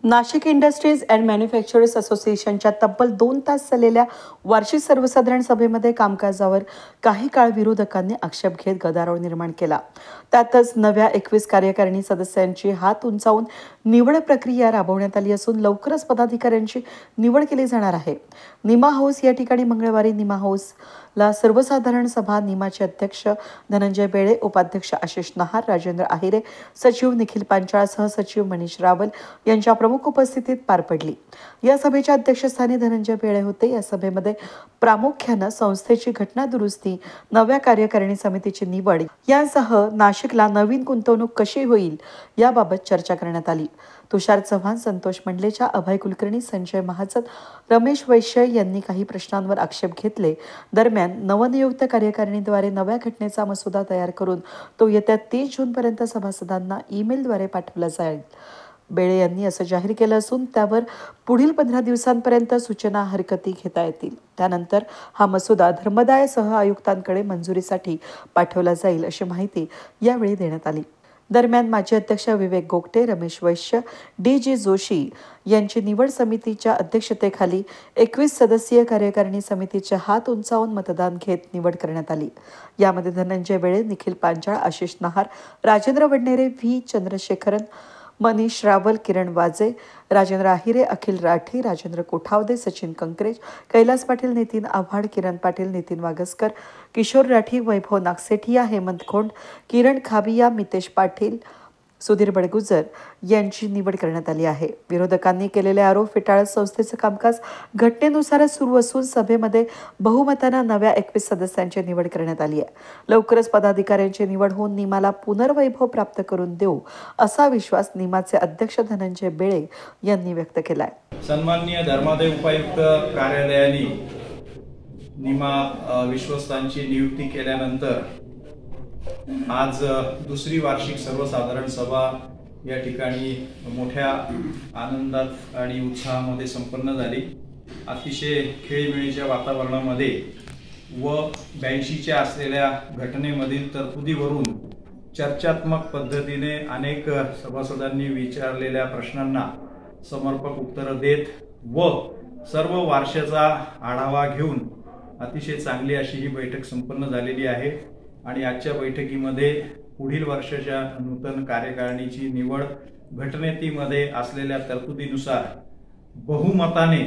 Nashik industries and manufacturers असोसिएशनच्या तब्बल 2 तास चाललेल्या वार्षिक सर्वसाधारण सभेमध्ये कामकाजावर काही काळ विरोधकांनी आक्षेप घेत गदारोळ निर्माण केला। त्यातच नव्या 21 कार्यकारिणी सदस्यांची हात उंचावून निवड प्रक्रिया राबवण्यात आली असून लवकरच पदाधिकाऱ्यांची निवड केली जाणार आहे। निमा हाऊस या ठिकाणी मंगळवारी निमा हाऊसला सर्वसाधारण सभा निमाचे अध्यक्ष धनंजय बेळे, उपाध्यक्ष आशिष नहार, राजेंद्र आहिरे, सचिव निखिल पांचाळ, सहसचिव मनीष रावल यांच्या प्रमुख उपस्थितीत पार पडली। या सभेच्या अध्यक्षस्थानी धनंजय बेळे होते। या सभेमध्ये प्रामुख्याने संस्थेची घटना दुरुस्ती, नव्या कार्यकारिणी समितीची निवड यांसह नाशिकला नवीन गुंतवणूक कशी होईल याबाबत चर्चा करण्यात आली। तुषार चव्हाण, संतोष मंडलेचा, अभय कुलकर्णी, संजय महाजन, रमेश वैश्य यांनी काही प्रश्नांवर आक्षेप घेतले। दरम्यान नवनियुक्त कार्यकारिणीद्वारे नव्या घटनेचा मसुदा तयार करून तो येत्या 30 जूनपर्यंत सभासदांना ईमेलद्वारे पाठवला जाईल। बेळे यांनी असं जाहीर केलं असून त्यावर पुढील 15 दिवसांपर्यंत सूचना हरकती घेता येतील। त्यानंतर हा मसुदा धर्मदाय सह आयुक्तांकडे मंजुरीसाठी पाठवला जाईल अशी माहिती यावेळी देण्यात आली। दरम्यान माजी अध्यक्ष विवेक गोगटे, रमेश वैश्य, डी.जी. जोशी यांची निवड समितीच्या अध्यक्षतेखाली 21 सदस्यीय कार्यकारिणी समितीचे हात उंचावून मतदान घेत निवड करण्यात आली। यामध्ये धनंजय बेळे, निखिल पांचाळ, आशिष नहार, राजेंद्र वडनेरे, व्ही. चंद्रशेखरन, मनीष रावल, किरण वाजे, राजेंद्र आहिरे, अखिल राठी, राजेंद्र कोठावदे, सचिन कंकरेज, कैलास पाटील, नितीन आव्हाड, किरण पाटील, नितीन वागसकर, किशोर राठी, वैभव नागसेठिया, हेमंत खोंड, किरण खाबिया, मितेश पाटील, सुधीर बडगुजर यांची निवड करण्यात आली आहे। विरोधकांनी केलेले आरोप फेटाळत संस्थेचे कामकाज घटनेनुसारच सुरू असून सभेमध्ये बहुमताने नव्या 21 सदस्यांची निवड करण्यात आली आहे। लवकरच पदाधिकाऱ्यांची निवड होऊन निमाला पुनर्वैभव प्राप्त करून देऊ असा विश्वास निमाचे अध्यक्ष धनंजय बेळे यांनी व्यक्त केलाय। सन्माननीय धर्मादाय उपायुक्त कार्यालयाने निमा विश्वस्तांची नियुक्ती केल्यानंतर आज दुसरी वार्षिक सर्वसाधारण सभा या ठिकाणी मोठ्या आनंदात आणि उत्साहामध्ये संपन्न झाली। अतिशय खेळीमेळीच्या वातावरणामध्ये व 82च्या असलेल्या घटनेमधील तरतुदीवरून चर्चात्मक पद्धतीने अनेक सभासदांनी विचारलेल्या प्रश्नांना समर्पक उत्तरं देत व सर्व वार्षाचा आढावा घेऊन अतिशय चांगली अशी ही बैठक संपन्न झालेली आहे। आणि आजच्या बैठकीमध्ये पुढील वर्षाच्या नूतन कार्यकारिणीची निवड घटनेमध्ये असलेल्या तरतुदीनुसार बहुमताने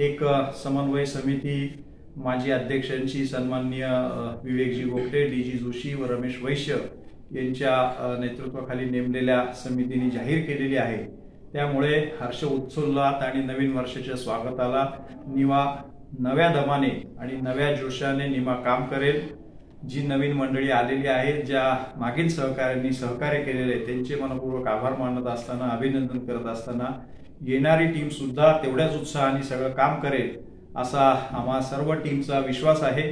एक समन्वय समिती माजी अध्यक्षांची सन्माननीय विवेकजी गोगटे, डी.जी. जोशी व रमेश वैश्य यांच्या नेतृत्वाखाली नेमलेल्या समितीने जाहीर केलेली आहे। त्यामुळे हर्ष उत्सुल्लात आणि नवीन वर्षाच्या स्वागताला निमा नव्या दमाने आणि नव्या जोशाने निमा काम करेल। जी नवीन मंडळी आलेली आहेत, ज्या मागील सहकाऱ्यांनी सहकार्य केलेले त्यांचे मनपूर्वक आभार मानत असताना, अभिनंदन करत असताना येणारी टीम सुद्धा तेवढ्याच उत्साहाने सगळं काम करेल असा आम्हा सर्व टीमचा विश्वास आहे।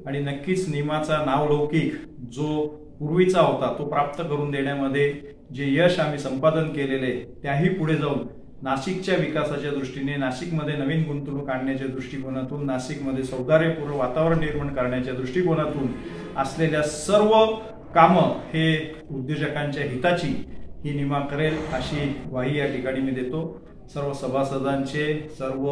आणि नक्कीच निमाचा नावलौकिक जो पूर्वीचा होता तो प्राप्त करून देण्यामध्ये जे यश आम्ही संपादन केलेले त्याही पुढे जाऊन नाशिकच्या विकासाच्या दृष्टीने, नाशिकमध्ये नवीन गुंतवणूक आणण्याच्या दृष्टिकोनातून, नाशिकमध्ये सौहार्दपूर्ण वातावरण निर्माण करण्याच्या दृष्टिकोनातून असलेल्या सर्व कामं हे उद्योजकांच्या हिताची ही निमा करेल अशी ग्वाही या ठिकाणी मी देतो। सर्व सभासदांचे, सर्व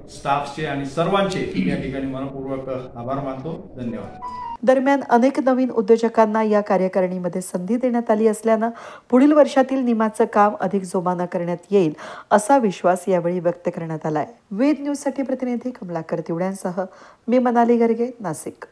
स्टाफचे आणि सर्वांचे या ठिकाणी मनपूर्वक आभार मानतो। धन्यवाद। दरम्यान अनेक नवीन उद्योजकांना या कार्यकारिणीमध्ये संधी देण्यात आली असल्याने पुढील वर्षातील निमाचं काम अधिक जोमाने करण्यात येईल असा विश्वास यावेळी व्यक्त करण्यात आलाय। वेद न्यूजसाठी प्रतिनिधी कमलाकर तिवड्यांसह मी मनाली गर्गे, नाशिक।